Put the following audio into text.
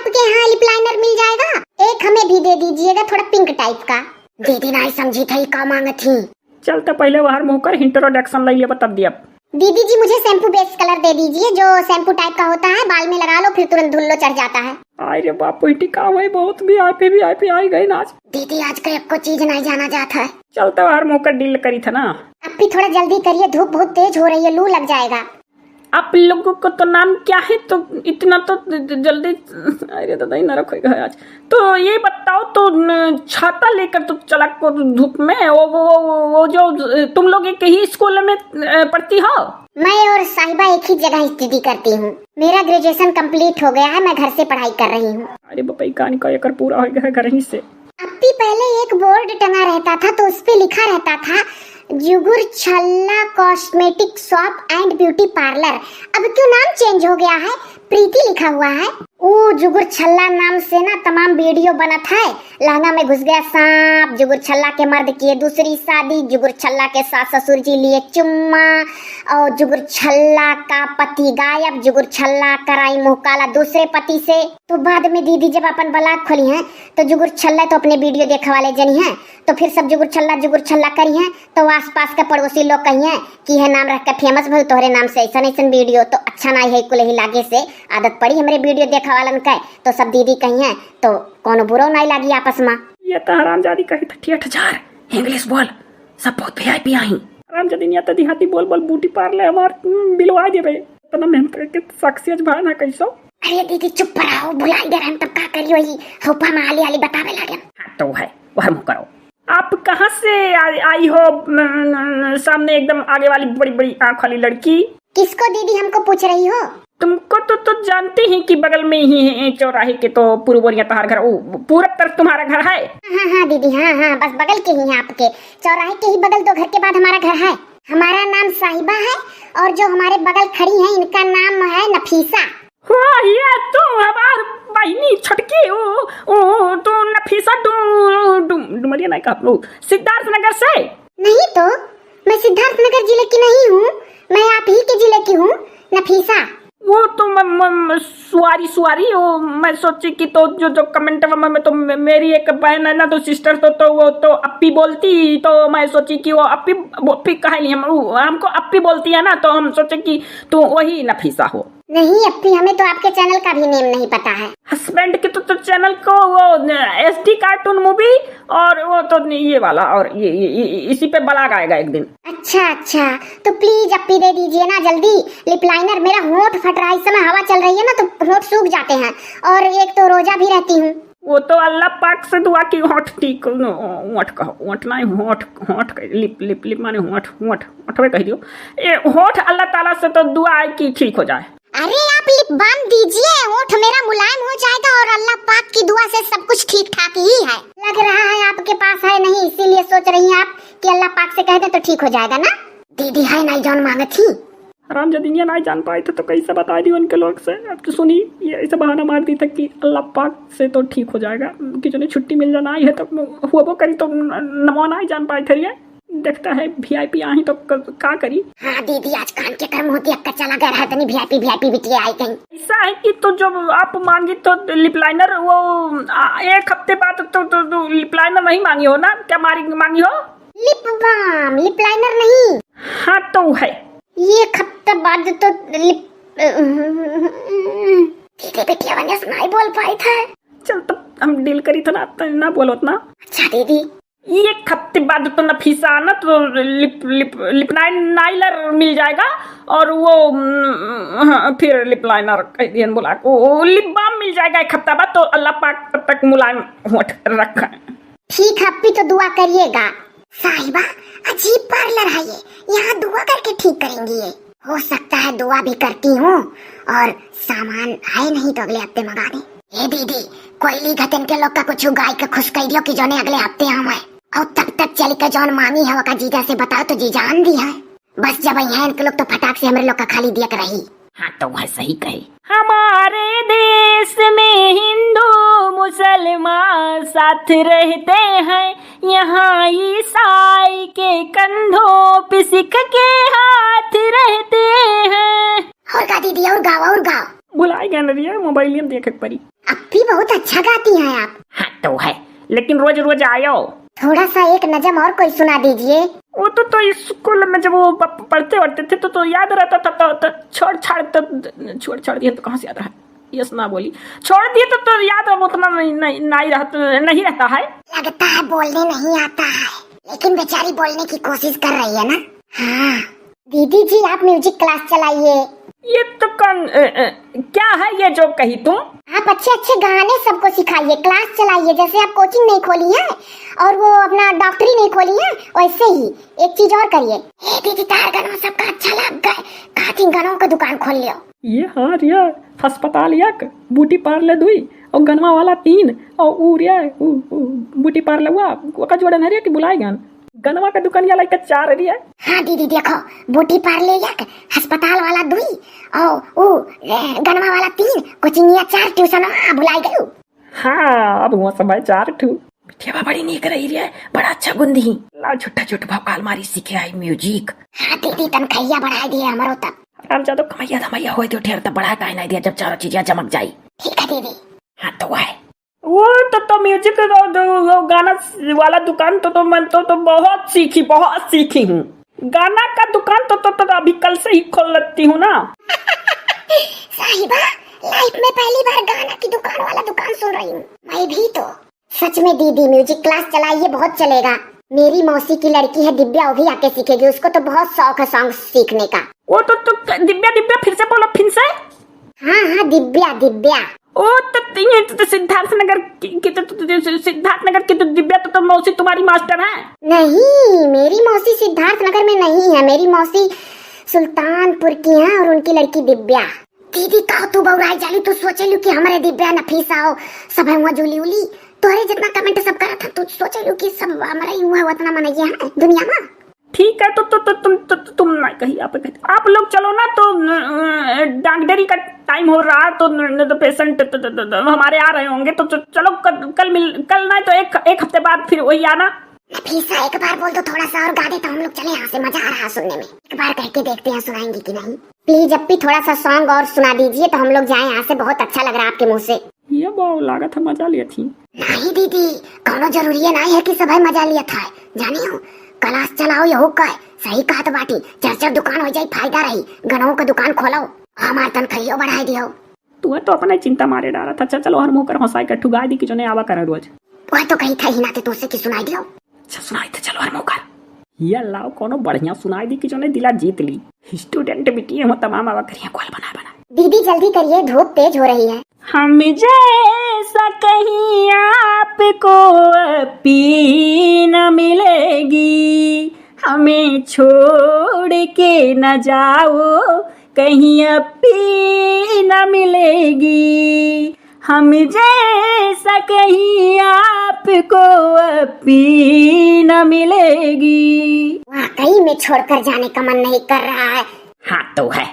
आपके यहाँ lip liner मिल जाएगा? एक हमें भी दे दीजिएगा, थोड़ा पिंक टाइप का। दीदी नहीं समझी थी का मांग थी। चलते पहले बाहर मुँह कर इंट्रोडक्शन ले लिया तब दिया। दीदी जी मुझे शैम्पू बेस्ड कलर दे दीजिए, जो शैम्पू टाइप का होता है, बाल में लगा लो फिर तुरंत धुल लो, चढ़ जाता है। अरे बाप टिका हुई बहुत भी आई गई ना आज। दीदी आज कल को चीज नहीं जाना जाता है। चलते बाहर मुँह कर डील करी था ना। अब भी थोड़ा जल्दी करिए, धूप बहुत तेज हो रही है, लू लग जाएगा। आप लोगों को तो नाम क्या है तो इतना तो जल्दी, अरे दादा ही न रखेगा आज। तो ये बताओ तो छाता लेकर तो चला को धूप में, वो जो तुम लोग एक ही स्कूल में पढ़ती हो? मैं और साहिबा एक ही जगह स्टडी करती हूँ। मेरा ग्रेजुएशन कंप्लीट हो गया है, मैं घर से पढ़ाई कर रही हूँ। अरे बापा कहानी का एकर पूरा हो गया है घर ही से। अब भी पहले एक बोर्ड टंगा रहता था तो उस पे लिखा रहता था जुगुर छल्ला cosmetic shop and beauty parlour. अब क्यों नाम चेंज हो गया है, प्रीति लिखा हुआ है। ओ जुगुर छल्ला नाम से ना तमाम वीडियो बना था। लहंगा में घुस गया सांप, जुगुर छल्ला के मर्द किए दूसरी शादी, जुगुर छल्ला के सास ससुर जी लिए चुम्मा, और जुगुर छल्ला का पति गायब, जुगुर छल्ला कराई मुंह काला दूसरे पति से। तो बाद में दीदी जब अपन ब्लॉग खोली है तो जुगुर छल्ला तो अपने वीडियो देखने वाले जनी है, तो फिर सब जुगुर छल्ला करी है। तो आसपास के पड़ोसी लोग कही है कि है नाम रख के फेमस भइल तोहरे नाम से ऐसा वीडियो, तो अच्छा नहीं है कुल ही लागे से आदत पड़ी हमारे वीडियो देखा वालन का। तो सब दीदी कही है तो कोनो बुरो नहीं लगी आपस में। ये तो हरामजादी कही था 68,000 इंग्लिश बोल, सब बहुत वीआईपी आई। हरामजादी नहीं आता देहाती बोल ब्यूटी पार्लर हमार बिलवा दे भाई, इतना मेहनत करके सक्सेस भाई ना कैसो। अरे दीदी चुप रहो, भुलाई दे हम तब का करियो ही होपा में आली आली बतावे लगे। हाँ तो है वह मुँह करो। आप कहाँ से आई हो? सामने एकदम आगे वाली बड़ी बड़ी आँख वाली लड़की। किसको दीदी हमको पूछ रही हो? तुमको तो जानते हैं कि बगल में ही है चौराहे के, तो पूर्व बोरिया तुम्हारा घर, पूरब तरफ तुम्हारा घर है। हाँ दीदी, हाँ बस बगल के ही है, आपके चौराहे के ही बगल 2 घर के बाद हमारा घर है। हमारा नाम साहिबा है और जो हमारे बगल खड़ी है इनका नाम है नफीसा। ये तो हमार बहनी छटकी ओ तो नफीसा डुमरिया नहीं कहा सिद्धार्थ नगर से। नहीं तो मैं सिद्धार्थ नगर जिले की नहीं हूँ, मैं आप ही के जिले की हूँ, नफीसा। वो तो सुवारी वो मैं सोची कि तो जो कमेंट में तो मेरी एक बहन है ना, तो सिस्टर तो वो तो अप्पी बोलती, तो मैं सोची कि वो अप्पी कहे नहीं, हमको अप्पी बोलती है ना, तो हम सोचे कि तो वही नफीसा हो। नहीं अप्पी, हमें तो आपके चैनल का भी नेम नहीं पता है। हस्बैंड के तो चैनल को वो SD कार्टून मूवी और वो तो ये वाला, और ये इसी पे ब्लॉग आएगा एक दिन। अच्छा तो प्लीज अप्पी दे दीजिए ना जल्दी लिप लाइनर, मेरा होंठ फट रहा है, इस समय हवा चल रही है ना तो होंठ सूख जाते हैं, और एक तो रोजा भी रहती हूँ। वो तो अल्लाह पाक से दुआ की होंठ ठीक, होंठ कहो, होंठ नहीं होंठ लिप माने होंठ कह दियो, ये होंठ अल्लाह ताला से तो दुआ है कि ठीक हो जाए। अरे आप लिप बाम दीजिए, होंठ मेरा मुलायम हो जाएगा और अल्लाह पाक की दुआ से सब कुछ ठीक ठाक ही है। लग रहा है आपके पास है नहीं, इसीलिए सोच रही हैं आप कि अल्लाह पाक से कह दे तो ठीक हो जाएगा ना। दीदी है नहीं जान मांगे थी। हराम जदीनिया नहीं जान पाए थे तो कैसे बता दी उनके लोग से। अब तो सुनी ये ऐसा बहाना मार दी था कि अल्लाह पाक से तो ठीक हो जाएगा, कि जो छुट्टी मिल जाना आई है तो हुआ वो करी तो नमो नहीं जान पाए थे। देखता है VIP आई तो का करी। हाँ दीदी आज कान के कर्म होती है, कच्चा लगा रहा था नहीं, VIP बिटिया आई कहीं। ऐसा है कि तो जब आप मांगी तो लिप लाइनर वो 1 हफ्ते बाद तो लिप लाइनर नहीं मांगी हो ना, क्या मांगी हो? लिप बाम, लिप लाइनर नहीं। हाँ तो है 1 हफ्ते बाद तो लिप दीदी बिटिया वने नहीं बोल पाई था। चल तो हम डील करी था ना बोलो ना। अच्छा दीदी 1 हफ्ते बाद तो नफीसा आना तो लिप लाइनर मिल जाएगा, और वो फिर लिप लाइनर कह दिया बोला वो लिप बाम मिल जाएगा 1 हफ्ता बाद, तो अल्लाह पाक तब तक मुलायम होठ रखा। ठीक है अप्पी तो दुआ करिएगा। साहिबा अजीब पार्लर है ये, यहाँ दुआ करके ठीक करेंगी ये। हो सकता है दुआ भी करती हूँ और सामान है नहीं तो अगले हफ्ते मंगा दे। ए दीदी कोई ली घतन के लोग का कुछ गाय का खुश कह दियो कि जोने अगले हफ्ते हम है, और तब तक चल के जौन मामी है का जीजा से बताओ तो जीजा आन दी है। बस जब यहाँ इनके लोग तो फटाक से हमारे लोग का खाली दिया कर रही। हाँ तो वह सही कहे। हमारे देश में हिंदू मुसलमान साथ रहते हैं, यहाँ ईसाई के कंधों पे सिख के हाथ रहते हैं। और गा दीदी और गाओ। बुलाई गया नदिया मोबाइल में देखे परी। अब भी बहुत अच्छा गाती हैं आप। हाँ तो है, लेकिन रोज रोज आयो। थोड़ा सा एक नज़म और कोई सुना दीजिए। वो तो स्कूल में जब वो पढ़ते वढ़ते थे तो याद रहता था, तो छोड़ छाड़ दिया तो कहाँ से याद रहा। यस ना बोली, छोड़ दिए तो याद अब उतना नहीं रहता है। लगता है बोलने नहीं आता है, लेकिन बेचारी बोलने की कोशिश कर रही है ना। हाँ दीदी जी, आप म्यूजिक क्लास चलाइए। ये तो क्या है ये जो कही तुम? आप अच्छे अच्छे गाने सबको सिखाइए, क्लास चलाइए। जैसे आप कोचिंग नहीं खोली है और वो अपना डॉक्टरी नहीं खोली है, वैसे ही एक चीज और करिए। दीदी तार गनों सबका अच्छा लग गए, कहा गनों का दुकान खोल लियो। ये हाँ रिया, अस्पताल एक, ब्यूटी पार्लर दुई और गनवा वाला 3 और ब्यूटी पार्लर हुआ का जोड़न है कि बुलाई गन गनवा का दुकान या लाइक 4 रिया। हाँ दीदी देखो, ब्यूटी पार्लर एक, अस्पताल वाला 2 और गनवा वाला 3, कोचिंग 4, ट्यूशन बुलाई गई। हाँ अब वो समय 4 ठू ठेवा बड़ी नहीं कर रही है, बड़ा अच्छा गुंदी ला छोटा छोटा भौकाल मारी सीखे आई म्यूजिक। हाँ दीदी तनखैया बढ़ा दिए हमारो तब। हम ज्यादा कमाइया धमाइया हुए तो ठेर तब बढ़ा का नहीं दिया जब चारों चीजें चमक जाई। ठीक है दीदी। हाँ तो है वो तो म्यूजिक गाना वाला दुकान तो मैं तो बहुत सीखी हूँ। गाना का दुकान तो अभी कल से ही खोल लेती हूँ ना। साहिबा, लाइफ में पहली बार गाना की दुकान वाला दुकान सुन रही हूँ मैं भी तो। सच में दीदी म्यूजिक क्लास चलाइए, बहुत चलेगा। मेरी मौसी की लड़की है दिव्या, वो भी आके सीखेगी, उसको तो बहुत शौक है सॉन्ग सीखने का। वो तो दिव्या फिर से बोलो फिर से। हाँ दिव्या। ओ तो सिद्धार्थ नगर की तो दिव्या तो मौसी तुम्हारी मास्टर है। नहीं, मेरी मौसी सिद्धार्थ नगर में नहीं है, मेरी मौसी सुल्तानपुर की है और उनकी लड़की दिव्या। दीदी कहो तू बउराई जाली, तू सोचेलू कि हमारे दिव्या नफीसा हो सब हुआ जूली उली, तोरे जितना कमेंट सब करा था, तू सोचेलू कि सब हमारा ही हुआ उतना मनइया है दुनिया में। ठीक है तो तुम ना कही आप लोग चलो ना, तो डॉक्टरी का टाइम हो रहा है तो पेशेंट हमारे आ रहे होंगे, तो चलो कल नहीं तो एक हफ्ते बाद फिर वही आना। नफीसा एक बार बोल दो, थोड़ा सा और गा दे तो हम लोग चले यहाँ से, मजा आ रहा सुनने में। एक बार कह के देखते हैं सुनाएंगी कि नहीं। प्लीज अप्पी थोड़ा सा सॉन्ग और सुना दीजिए तो हम लोग जाए यहाँ से, बहुत अच्छा लग रहा है आपके मुँह से। ये बहुत लागत है, मजा लिया थी। नहीं दीदी, कौनो जरूरी नहीं है कि सभी मजा लिया था, जानी हो। क्लास चलाओ यहू कह, सही कहत बाटी, चर्चा दुकान हो जाए फायदा रही, गनों का दुकान खोलो, हमार तनखैयो बढ़ाई दियो। तू तो अपना चिंता मारे डाला था। चलो हर मुंह कर हंसाई का ठुगा दी कि जो नहीं आवा कर रोज। वह तो कही था ही ना, तो उसे की सुनाई दियो। अच्छा सुनाई थे, चलो हर मुंह कर। ये लाओ कोनो बढ़िया सुनाई दी कि जो ने दिला जीत ली। स्टूडेंट बिटिए हो तमाम आवा करिए, कॉल बना। दीदी जल्दी करिए, धूप तेज हो रही है। हम जैसा कहीं आपको अपी न मिलेगी, हमें छोड़ के न जाओ कहीं अपी न मिलेगी। हम जैसा कहीं आपको अपी न मिलेगी। वाकई में छोड़कर जाने का मन नहीं कर रहा है। हाँ तो है।